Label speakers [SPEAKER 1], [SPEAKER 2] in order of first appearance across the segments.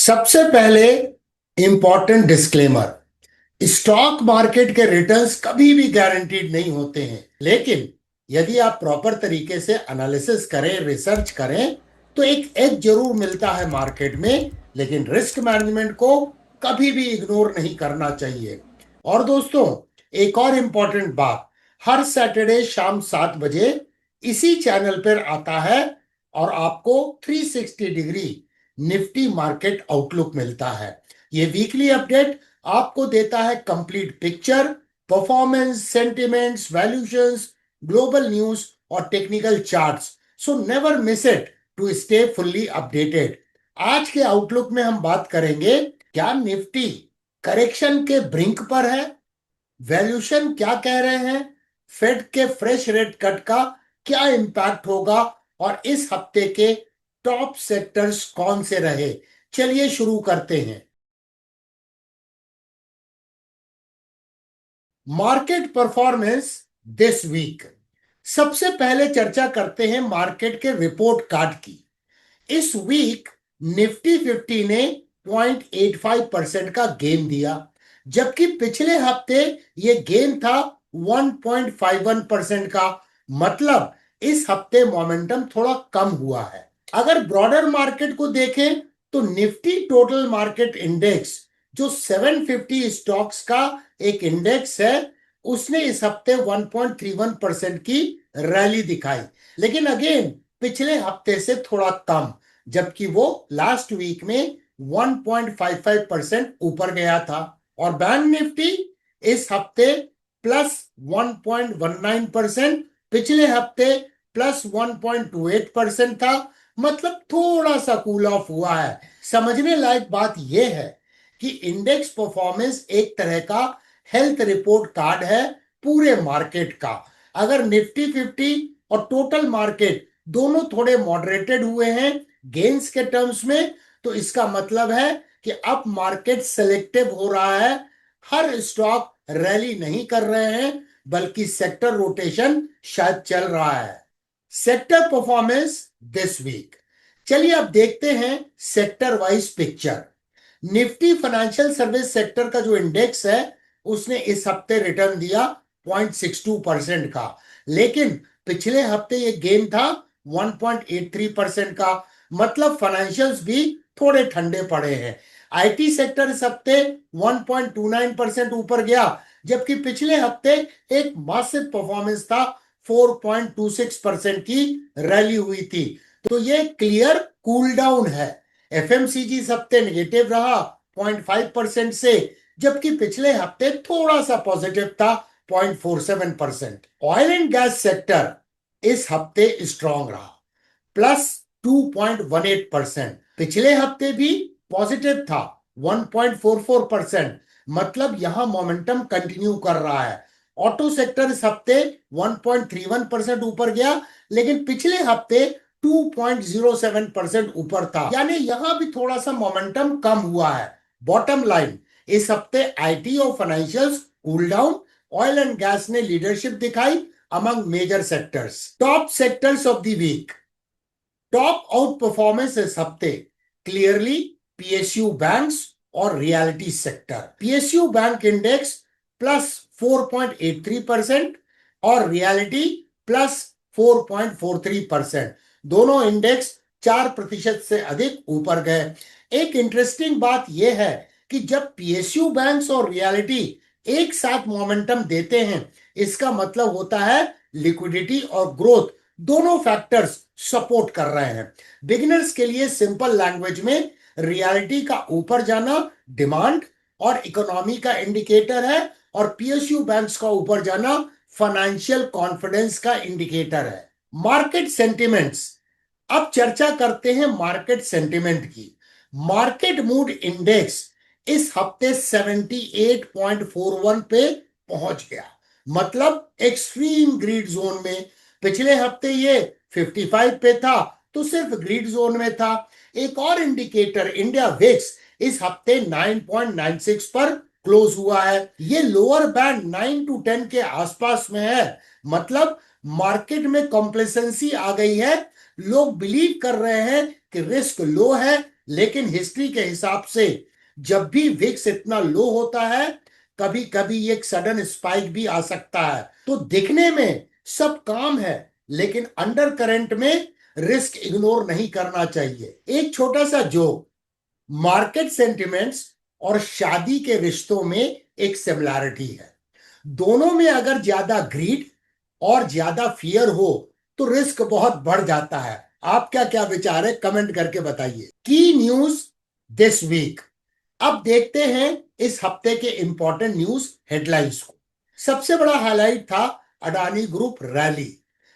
[SPEAKER 1] सबसे पहले important disclaimer. Stock market के रिटर्न्स कभी भी गारंटीड नहीं होते हैं, लेकिन यदि आप प्रॉपर तरीके से एनालिसिस करें, रिसर्च करें, तो एक एज जरूर मिलता है मार्केट में। लेकिन रिस्क मैनेजमेंट को कभी भी इग्नोर नहीं करना चाहिए। और दोस्तों, एक और इंपॉर्टेंट बात, हर सैटरडे शाम 7 बजे इसी चैनल पर आता है और आपको 360 डिग्री निफ्टी मार्केट आउटलुक मिलता है। ये वीकली अपडेट आपको देता है complete picture, performance, sentiments, valuations, global news और technical charts. So never miss it to stay fully updated. आज के आउटलुक में हम बात करेंगे, क्या निफ्टी करेक्शन के ब्रिंक पर है? वैल्यूएशन क्या कह रहे हैं? फेड के फ्रेश रेट कट का क्या इंपैक्ट होगा? और इस हफ्ते के टॉप सेक्टर्स कौन से रहे? चलिए शुरू करते हैं। Market performance this week. सबसे पहले चर्चा करते हैं मार्केट के रिपोर्ट कार्ड की। इस वीक निफ्टी 50 ने 0.85% का गेन दिया, जबकि पिछले हफ्ते ये गेन था 1.51% का। मतलब इस हफ्ते मोमेंटम थोड़ा कम हुआ है। अगर ब्रॉडर मार्केट को देखें तो निफ्टी टोटल मार्केट इंडेक्स, जो 750 स्टॉक्स का एक इंडेक्स है, उसने इस हफ्ते 1.31% की रैली दिखाई, लेकिन अगेन पिछले हफ्ते से थोड़ा कम, जबकि वो लास्ट वीक में 1.55% ऊपर गया था। और बैंक निफ्टी इस हफ्ते प्लस 1.19%, पिछले हफ्ते प्लस 1.28% था। मतलब थोड़ा सा कूल ऑफ हुआ है। समझने लायक बात यह है कि इंडेक्स परफॉर्मेंस एक तरह का हेल्थ रिपोर्ट कार्ड है पूरे मार्केट का। अगर निफ्टी 50 और टोटल मार्केट दोनों थोड़े मॉडरेटेड हुए हैं गेन्स के टर्म्स में, तो इसका मतलब है कि अब मार्केट सेलेक्टिव हो रहा है। हर स्टॉक रैली नहीं कर रहे हैं, बल्कि सेक्टर रोटेशन शायद चल रहा है। Sector performance this week. चलिए अब देखते हैं sector wise picture. Nifty financial service sector का जो इंडेक्स है, उसने इस हफ्ते रिटर्न दिया 0.62% का, लेकिन पिछले हफ्ते ये गेन था 1.83% का। मतलब फाइनेंशियल्स भी थोड़े ठंडे पड़े हैं। आईटी सेक्टर इस हफ्ते 1.29% ऊपर गया, जबकि पिछले हफ्ते एक मासिव परफॉर्मेंस था, 4.26% की रैली हुई थी। तो ये क्लियर कूल डाउन है। एफएमसीजी इस हफ्ते नेगेटिव रहा 0.5% से, जबकि पिछले हफ्ते थोड़ा सा पॉजिटिव था 0.47%। ऑयल एंड गैस सेक्टर इस हफ्ते स्ट्रांग रहा, प्लस 2.18%। पिछले हफ्ते भी पॉजिटिव था 1.44%। मतलब यहां मोमेंटम कंटिन्यू कर रहा है। ऑटो सेक्टर इस हफ्ते 1.31% ऊपर गया, लेकिन पिछले हफ्ते 2.07% ऊपर था, यानी यहां भी थोड़ा सा मोमेंटम कम हुआ है। बॉटम लाइन, इस हफ्ते आईटी और financials cool down, oil and gas ने लीडरशिप दिखाई among major sectors. Top sectors of the week. Top outperformance इस हफ्ते क्लियरली पीएसयू बैंक्स और reality sector. PSU bank index plus 4.83% और रियलिटी प्लस 4.43%। दोनों इंडेक्स 4% से अधिक ऊपर गए। एक इंटरेस्टिंग बात यह है कि जब पीएसयू बैंक्स और रियलिटी एक साथ मोमेंटम देते हैं, इसका मतलब होता है लिक्विडिटी और ग्रोथ दोनों फैक्टर्स सपोर्ट कर रहे हैं। बिगिनर्स के लिए सिंपल लैंग्वेज में, रियलिटी का ऊपर जाना डिमांड और इकोनॉमी का इंडिकेटर है, और पीएसयू बैंक्स का ऊपर जाना फाइनेंशियल कॉन्फिडेंस का इंडिकेटर है। Market sentiments. अब चर्चा करते हैं मार्केट सेंटिमेंट की। मार्केट मूड इंडेक्स इस हफ्ते 78.41 पे पहुंच गया, मतलब एक्सट्रीम ग्रीड जोन में। पिछले हफ्ते ये 55 पे था, तो सिर्फ ग्रीड जोन में था। एक और इंडिकेटर इंडिया विक्स इस हफ्ते 9.96 पर क्लोज हुआ है। ये लोअर बैंड 9 to 10 के आसपास में है। मतलब मार्केट में कॉम्प्लेसेंसी आ गई है। लोग बिलीव कर रहे हैं कि रिस्क लो है, लेकिन हिस्ट्री के हिसाब से जब भी विक्स इतना लो होता है, कभी कभी एक सडन स्पाइक भी आ सकता है। तो दिखने में सब काम है, लेकिन अंडर करंट में रिस्क इग्नोर नहीं करना चाहिए। एक छोटा सा जोक, मार्केट सेंटिमेंट्स और शादी के रिश्तों में एक सिमिलैरिटी है। दोनों में अगर ज्यादा ग्रीड और ज्यादा फियर हो तो रिस्क बहुत बढ़ जाता है। आपका क्या विचार है, कमेंट करके बताइए। की न्यूज दिस वीक। अब देखते हैं इस हफ्ते के इंपॉर्टेंट न्यूज हेडलाइंस को। सबसे बड़ा हाईलाइट था अडानी ग्रुप रैली।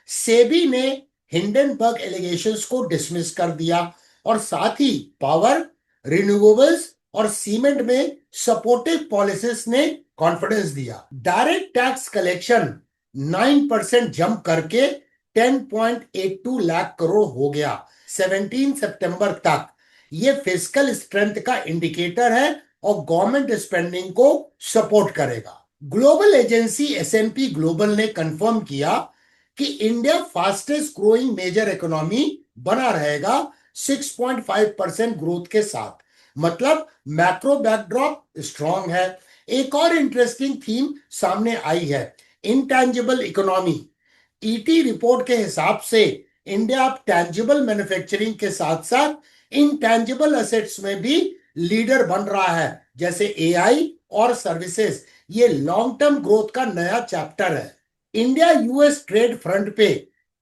[SPEAKER 1] सेबी ने हिंडनबर्ग एलिगेशंस को डिसमिस कर दिया और साथ ही पावर, रिन्यूएबल्स और सीमेंट में सपोर्टिव पॉलिसीज ने कॉन्फिडेंस दिया। डायरेक्ट टैक्स कलेक्शन 9% जंप करके 10.82 लाख करोड़ हो गया 17 सितंबर तक। ये फिस्कल स्ट्रेंथ का इंडिकेटर है और गवर्नमेंट स्पेंडिंग को सपोर्ट करेगा। ग्लोबल एजेंसी एस&पी ग्लोबल ने कंफर्म किया कि India fastest growing major economy बना रहेगा 6.5% ग्रोथ के साथ। मतलब मैक्रो बैकड्रॉप स्ट्रांग है। एक और इंटरेस्टिंग थीम सामने आई है, इंटैंजिबल इकोनॉमी। ईटी रिपोर्ट के हिसाब से इंडिया अब टैंजिबल मैन्युफैक्चरिंग के साथ साथ इनटैंजिबल एसेट्स में भी लीडर बन रहा है, जैसे एआई और सर्विसेज। ये लॉन्ग टर्म ग्रोथ का नया चैप्टर है। इंडिया यूएस ट्रेड फ्रंट पे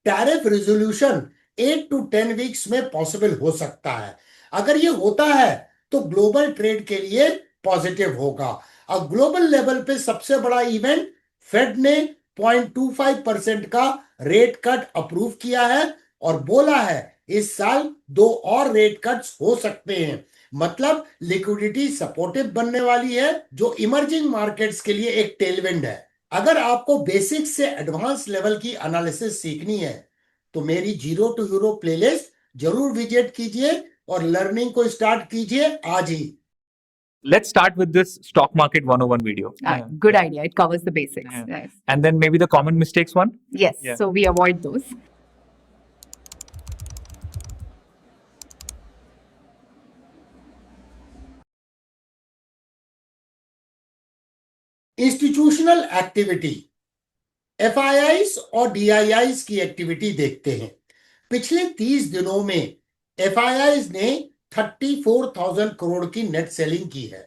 [SPEAKER 1] टैरिफ रिजोल्यूशन 8 to 10 वीक्स में पॉसिबल हो सकता है। अगर ये होता है तो ग्लोबल ट्रेड के लिए पॉजिटिव होगा। और ग्लोबल लेवल पे सबसे बड़ा इवेंट, फेड ने 0.25% का रेट कट अप्रूव किया है और बोला है इस साल 2 और रेट कट्स हो सकते हैं। मतलब लिक्विडिटी सपोर्टिव बनने वाली है, जो इमर्जिंग मार्केट्स के लिए एक टेलविंड है। अगर आपको बेसिक से एडवांस लेवल की एनालिसिस सीखनी है तो मेरी जीरो टू हीरो प्लेलिस्ट जरूर विजिट कीजिए और लर्निंग को स्टार्ट कीजिए आज ही।
[SPEAKER 2] Let's start with this stock market 101 video.
[SPEAKER 3] Good idea. It covers the basics.
[SPEAKER 2] Yeah.
[SPEAKER 3] Yes.
[SPEAKER 2] And then maybe the common mistakes one.
[SPEAKER 3] Yes.
[SPEAKER 2] Yeah.
[SPEAKER 3] So we avoid those.
[SPEAKER 1] Institutional activity, FIIs और डीआईआईस की activity देखते हैं। पिछले 30 दिनों में FIIs ने 34,000 करोड़ की net selling की है,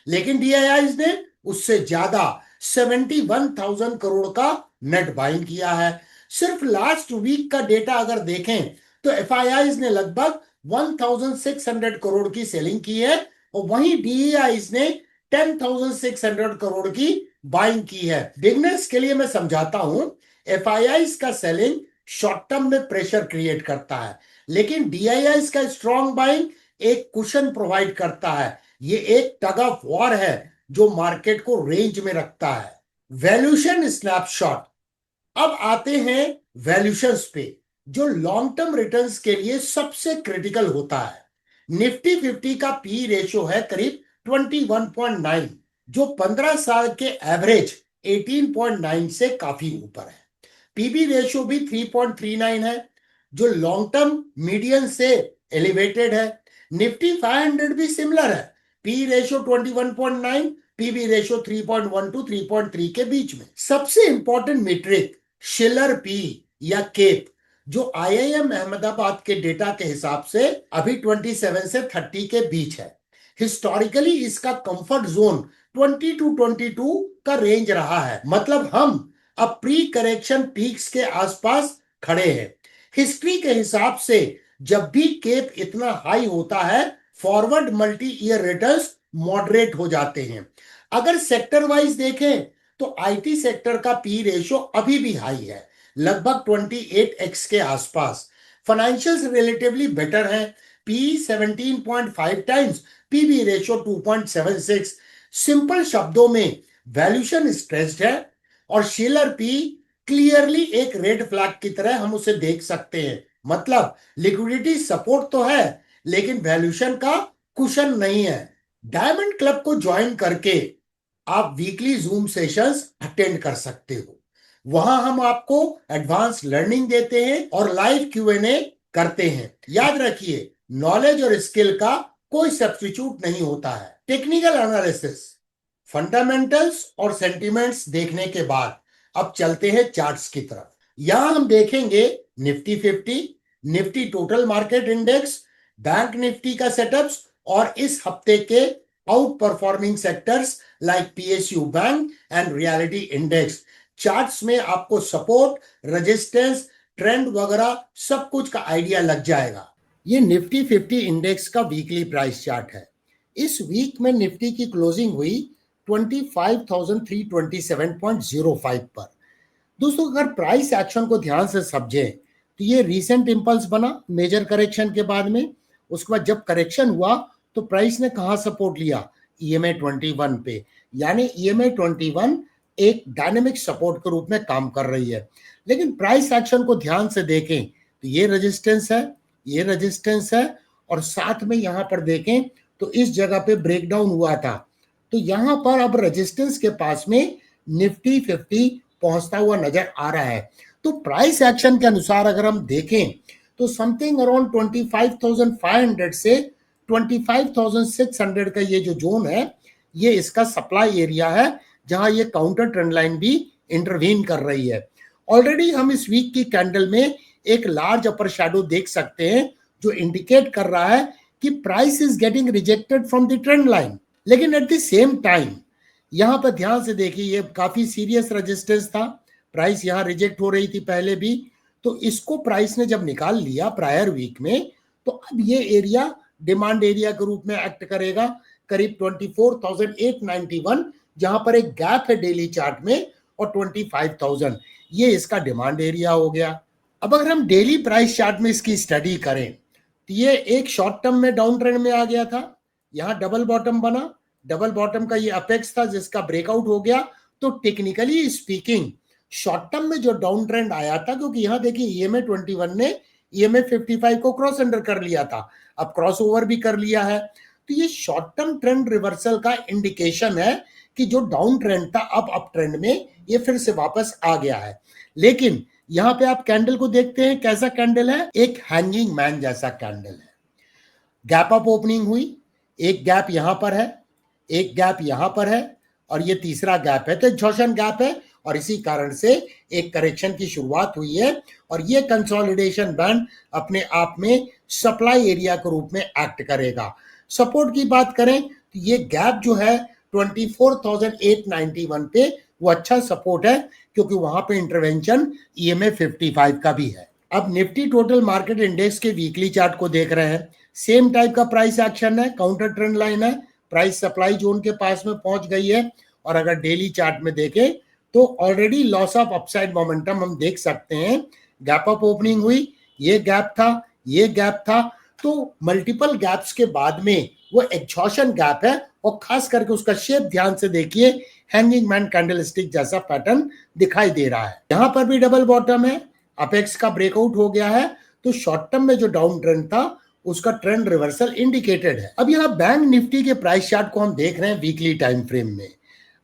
[SPEAKER 1] लेकिन डीआईआईस ने उससे ज्यादा 71,000 करोड़ का नेट बाइंग किया है। सिर्फ लास्ट वीक का डेटा अगर देखें तो एफआईआईस ने लगभग 1,600 करोड़ की सेलिंग की है और वहीं डीआईआईस ने 10,600 करोड़ की बाइंग की है। बिगनर्स के लिए मैं समझाता हूं, एफआईआईस का सेलिंग शॉर्ट टर्म में प्रेशर क्रिएट करता है, लेकिन डीआईआईस का स्ट्रॉन्ग बाइंग एक कुशन प्रोवाइड करता है। ये एक टग ऑफ वॉर है जो मार्केट को रेंज में रखता है। Valuation snapshot. अब आते हैं वैल्यूएशंस पे, जो लॉन्ग टर्म रिटर्न्स के लिए सबसे क्रिटिकल होता है। निफ्टी 50 का पी रेशियो है करीब 21.9, जो 15 साल के एवरेज 18.9 से काफी ऊपर है। पीबी रेशियो भी 3.39 है, जो लॉन्ग टर्म मीडियन से एलिवेटेड है। निफ्टी 500 भी सिमिलर है, पी रेशियो 21.9, पीबी रेशियो 3.12 3.3 के बीच में। सबसे इंपॉर्टेंट मीट्रिक शिलर पी या केप, जो आईआईएम अहमदाबाद के डेटा के हिसाब से अभी 27 से 30 के बीच है। हिस्टोरिकली इसका कंफर्ट जोन 20 to 22 का रेंज रहा है। मतलब हम अब प्री करेक्शन पीक्स के आसपास खड़े हैं। हिस्ट्री के हिसाब से जब भी केप इतना हाई होता है, forward multi year returns moderate हो जाते हैं। अगर सेक्टर वाइज देखें तो आईटी सेक्टर का पी रेशियो अभी भी हाई है, लगभग 28x के आसपास। फाइनेंशियल्स रिलेटिवली बेटर है, P 17.5 times, PB ratio 2.76। Simple शब्दों में वैल्यूएशन स्ट्रेस्ड है और शेलर पी क्लियरली एक रेड फ्लैग की तरह हम उसे देख सकते हैं। मतलब लिक्विडिटी सपोर्ट तो है, लेकिन वैल्यूएशन का कुशन नहीं है। डायमंड क्लब को ज्वाइन करके आप वीकली जूम सेशंस अटेंड कर सकते हो। वहां हम आपको एडवांस लर्निंग देते हैं और लाइव क्यूएनए करते हैं। याद रखिए, नॉलेज और स्किल का कोई सब्स्टिट्यूट नहीं होता है। टेक्निकल एनालिसिस, फंडामेंटल्स और सेंटिमेंट्स देखने के बाद अब चलते हैं चार्ट्स की तरफ। यहां हम देखेंगे Nifty 50, Nifty total market index, bank Nifty का सेटअप्स और इस हफ्ते के out performing sectors like PSU bank and reality index. Charts में आपको सपोर्ट, रेजिस्टेंस, ट्रेंड वगैरह सब कुछ का आइडिया लग जाएगा। ये निफ्टी 50 इंडेक्स का वीकली प्राइस चार्ट है। इस वीक में निफ्टी की क्लोजिंग हुई 25,327.05 पर। दोस्तों अगर प्राइस एक्शन को ध्यान से समझें तो ये रीसेंट इंपल्स बना मेजर करेक्शन के बाद में। उसके बाद जब करेक्शन हुआ तो प्राइस ने कहां सपोर्ट लिया? EMA 21 पे, यानी EMA 21 एक डायनेमिक सपोर्ट के रूप में काम कर रही है। लेकिन प्राइस एक्शन को ध्यान से देखें तो ये रेजिस्टेंस है, ये रेजिस्टेंस है और साथ में यहां पर देखें तो इस जगह पे ब्रेकडाउन हुआ था। तो यहां पर अब रेजिस्टेंस के पास में निफ्टी 50 पहुंचता हुआ नजर आ रहा है। तो प्राइस एक्शन के अनुसार अगर हम देखें तो समथिंग अराउंड 25,500 से 25,600 का ये जो जोन है, ये इसका सप्लाई एरिया है जहां ये काउंटर ट्रेंड लाइन भी इंटरवीन कर रही है। ऑलरेडी हम इस वीक की कैंडल में एक लार्ज अपर शैडो देख सकते हैं जो इंडिकेट कर रहा है कि price is getting rejected from the trend line. लेकिन एट द सेम टाइम यहां पर ध्यान से देखिए, ये काफी सीरियस रेजिस्टेंस था। प्राइस यहां रिजेक्ट हो रही थी पहले भी, तो इसको प्राइस ने जब निकाल लिया प्रायर वीक में, तो अब ये एरिया डिमांड एरिया के रूप में एक्ट करेगा करीब 24,891, जहां पर एक गैप है डेली चार्ट में, और 25,000 ये इसका डिमांड एरिया हो गया। अब अगर हम डेली प्राइस चार्ट में इसकी स्टडी करें तो ये एक शॉर्ट टर्म में डाउन ट्रेंड में आ गया था। यहां डबल बॉटम बना, डबल बॉटम का ये अपेक्स था जिसका ब्रेकआउट हो गया। तो टेक्निकली स्पीकिंग शॉर्ट टर्म में जो डाउन ट्रेंड आया था, क्योंकि यहां देखिए EMA 21 ने EMA 55 को क्रॉस अंडर कर लिया था, अब क्रॉस ओवर भी कर लिया है। तो ये शॉर्ट टर्म ट्रेंड रिवर्सल का इंडिकेशन है कि जो डाउन ट्रेंड था अब अप ट्रेंड में ये फिर से वापस आ गया है। लेकिन यहां पे आप कैंडल को देखते हैं, कैसा कैंडल है? एक हैंगिंग मैन जैसा कैंडल है। गैप अप ओपनिंग हुई, एक गैप यहां पर है, एक गैप यहां पर है और ये तीसरा गैप है। तो एग्जॉशन गैप है और इसी कारण से एक करेक्शन की शुरुआत हुई है और ये कंसोलिडेशन बैंड अपने आप में सप्लाई एरिया के रूप में एक्ट करेगा। सपोर्ट की बात करें तो ये गैप जो है 24,891 पे वो अच्छा सपोर्ट है, क्योंकि वहां पे इंटरवेंशन EMA 55 का भी है। अब निफ्टी टोटल मार्केट इंडेक्स के वीकली चार्ट को देख रहे हैं। सेम टाइप का प्राइस एक्शन है, काउंटर ट्रेंड लाइन है, प्राइस सप्लाई जोन के पास में पहुंच गई है। और अगर डेली चार्ट में देखें तो already loss of upside momentum हम देख सकते हैं। गैप अप ओपनिंग हुई, ये गैप था, ये गैप था, तो मल्टीपल गैप्स के बाद में वो एग्जॉशन गैप है और खास करके उसका शेप ध्यान से देखिए, हैंगिंग मैन कैंडलस्टिक जैसा पैटर्न दिखाई दे रहा है। यहां पर भी डबल बॉटम है, अपेक्स का ब्रेकआउट हो गया है। तो शॉर्ट टर्म में जो डाउन ट्रेंड था उसका ट्रेंड रिवर्सल इंडिकेटेड है। अब यहाँ बैंक निफ्टी के प्राइस चार्ट को हम देख रहे हैं वीकली टाइम फ्रेम में।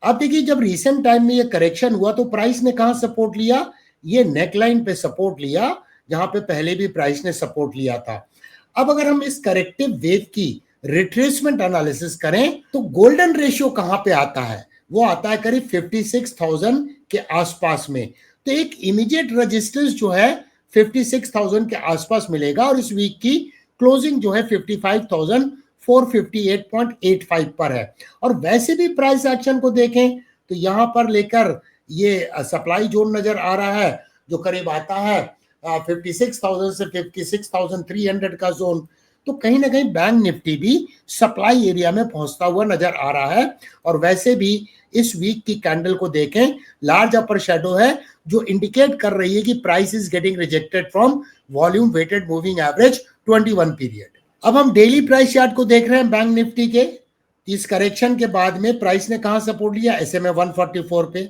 [SPEAKER 1] अब देखिए जब रिसेंट टाइम में ये करेक्शन हुआ तो प्राइस ने कहां सपोर्ट लिया? ये नेकलाइन पे सपोर्ट लिया, जहां पे पहले भी प्राइस ने सपोर्ट लिया था। अब अगर हम इस करेक्टिव वेव की रिट्रेसमेंट एनालिसिस करें तो गोल्डन रेशियो कहां पे आता है? वो आता है करीब 56,000 के आसपास में। तो एक इमीडिएट रेजिस्टेंस जो है 56,000 के आसपास मिलेगा और इस वीक की क्लोजिंग जो है 55,458.85 पर है। और वैसे भी प्राइस एक्शन को देखें तो यहां पर लेकर ये सप्लाई जोन नजर आ रहा है जो करीब आता है 56,000 से 56,300 का जोन। तो कहीं ना कहीं बैंक निफ्टी भी सप्लाई एरिया में पहुंचता हुआ नजर आ रहा है। और वैसे भी इस वीक की कैंडल को देखें, लार्ज अपर शैडो है जो इंडिकेट कर रही है कि price is getting rejected from volume weighted moving average 21 period. अब हम डेली प्राइस चार्ट को देख रहे हैं बैंक निफ्टी के। इस करेक्शन के बाद में प्राइस ने कहां सपोर्ट लिया? SMA 144 पे।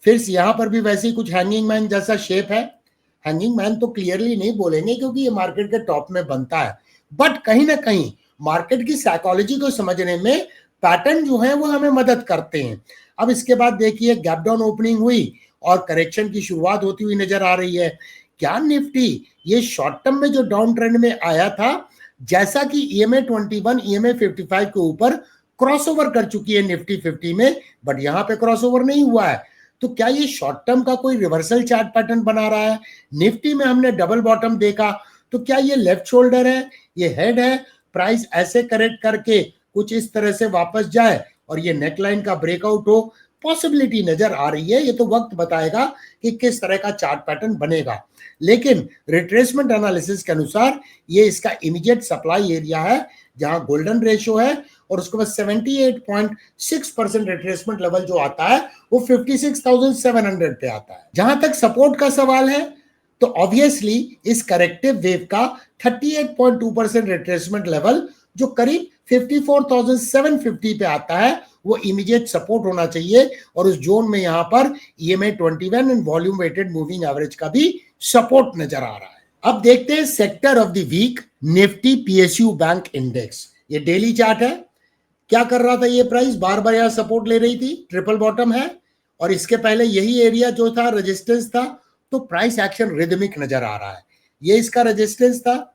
[SPEAKER 1] फिर यहां पर भी वैसे ही कुछ हैंगिंग मैन जैसा शेप है। हैंगिंग मैन तो क्लियरली नहीं बोलेंगे क्योंकि ये मार्केट के टॉप में बनता है, बट कहीं ना कहीं मार्केट की साइकोलॉजी को समझने में पैटर्न जो है वो हमें मदद करते हैं। अब इसके बाद देखिए गैप डाउन ओपनिंग हुई और करेक्शन की शुरुआत होती हुई नजर आ रही है। क्या निफ्टी ये शॉर्ट टर्म में जो डाउन ट्रेंड में आया था जैसा कि EMA 21 EMA 55 के ऊपर क्रॉसओवर कर चुकी है निफ्टी 50 में, बट यहां पे क्रॉसओवर नहीं हुआ है। तो क्या ये शॉर्ट टर्म का कोई रिवर्सल चार्ट पैटर्न बना रहा है? निफ्टी में हमने डबल बॉटम देखा, तो क्या ये लेफ्ट शोल्डर है, ये हेड है? प्राइस ऐसे करेक्ट करके कुछ इस तरह से वापस जाए और ये नेकलाइन का ब्रेकआउट हो, पॉसिबिलिटी नजर आ रही है। ये तो वक्त बताएगा कि किस तरह का चार्ट पैटर्न बनेगा, लेकिन रिट्रेसमेंट एनालिसिस के अनुसार ये इसका इमीडिएट सप्लाई एरिया है, जहां गोल्डन रेशियो है, और उसके बाद 78.6% रिट्रेसमेंट लेवल जो आता है वो 56,700 पे आता है। जहां तक सपोर्ट का सवाल है, तो ऑब्वियसली इस करेक्टिव वेव का 38.2% रिट्रेसमेंट लेवल जो करीब 54,750 पे आता है, वो इमीडिएट सपोर्ट होना चाहिए, और उस जोन में यहां पर EMA 21 and volume weighted moving average का भी सपोर्ट नजर आ रहा है। अब देखते हैं sector of the week, Nifty PSU bank index. ये डेली चार्ट है। क्या कर रहा था ये प्राइस? बार बार यहां सपोर्ट ले रही थी, ट्रिपल बॉटम है, और इसके पहले यही एरिया जो था रेजिस्टेंस था। तो प्राइस एक्शन रिदमिक नजर आ रहा है। ये इसका रेजिस्टेंस था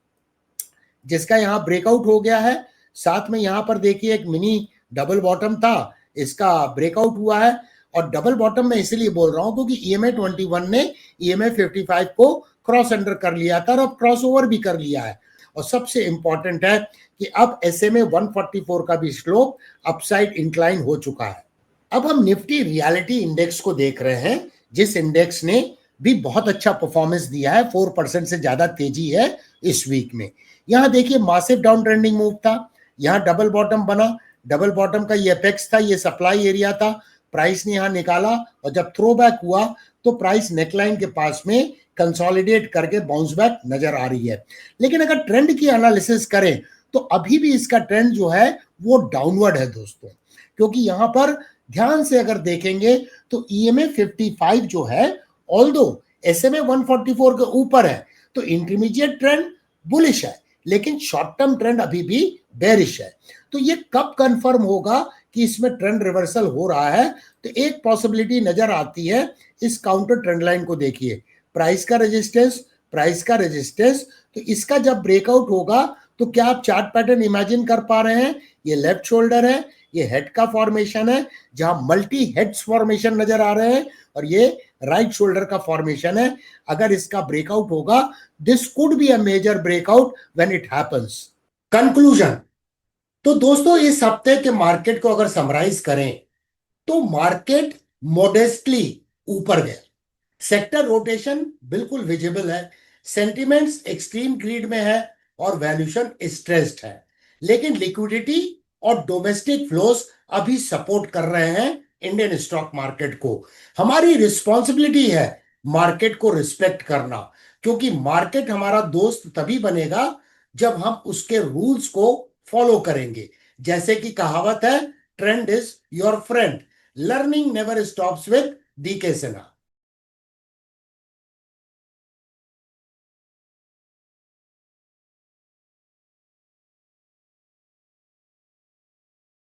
[SPEAKER 1] जिसका यहां ब्रेकआउट हो गया है। साथ में यहां पर देखिए एक मिनी डबल बॉटम था, इसका ब्रेकआउट हुआ है। और डबल बॉटम में इसलिए बोल रहा हूं क्योंकि EMA 21 ने EMA 55 को क्रॉस अंडर कर लिया था और अब क्रॉस ओवर भी कर लिया है। और सबसे इंपॉर्टेंट है कि अब SMA 144 का भी स्लोप अपसाइड इंक्लाइन हो चुका है। अब हम निफ्टी रियलिटी इंडेक्स को देख रहे हैं, जिस इंडेक्स ने भी बहुत अच्छा परफॉर्मेंस दिया है, 4% से ज्यादा तेजी है इस वीक में। यहां देखिए मासिव डाउन ट्रेंडिंग मूव था, यहां डबल बॉटम बना, डबल बॉटम का ये एपेक्स था, ये सप्लाई एरिया था। प्राइस ने यहां निकाला और जब थ्रो बैक हुआ तो प्राइस नेकलाइन के पास में कंसोलिडेट करके बाउंस बैक नजर आ रही है। लेकिन अगर ट्रेंड की एनालिसिस करें तो अभी भी इसका ट्रेंड जो है वो डाउनवर्ड है दोस्तों, क्योंकि यहां पर ध्यान से अगर देखेंगे तो EMA 55 जो है ऑल्दो SMA 144 के ऊपर है, तो इंटरमीडिएट ट्रेंड बुलिश है, लेकिन शॉर्ट टर्म ट्रेंड अभी भी बेरिश है। तो ये कब कंफर्म होगा कि इसमें ट्रेंड रिवर्सल हो रहा है? तो एक पॉसिबिलिटी नजर आती है, इस काउंटर ट्रेंड लाइन को देखिए, प्राइस का रेजिस्टेंस, तो इसका जब ब्रेकआउट होगा तो क्या आप चार्ट पैटर्न इमेजिन कर पा रहे हैं? ये लेफ्ट शोल्डर है, ये हेड का फॉर्मेशन है, जहां मल्टी हेड्स फॉर्मेशन नजर आ रहे हैं, और ये राइट शोल्डर का फॉर्मेशन है। अगर इसका ब्रेकआउट होगा, this could be a major breakout when it happens. Conclusion, तो दोस्तों इस हफ्ते के मार्केट को अगर समराइज करें तो मार्केट मॉडेस्टली ऊपर गया, सेक्टर रोटेशन बिल्कुल विजिबल है, सेंटिमेंट्स एक्सट्रीम ग्रीड में है और वैल्यूएशन स्ट्रेस्ड है, लेकिन लिक्विडिटी और डोमेस्टिक फ्लोस अभी सपोर्ट कर रहे हैं इंडियन स्टॉक मार्केट को। हमारी रिस्पॉन्सिबिलिटी है मार्केट को रिस्पेक्ट करना, क्योंकि मार्केट हमारा दोस्त तभी बनेगा जब हम उसके रूल्स को फॉलो करेंगे। जैसे कि कहावत है, trend is your friend, learning never stops with DK Sinha.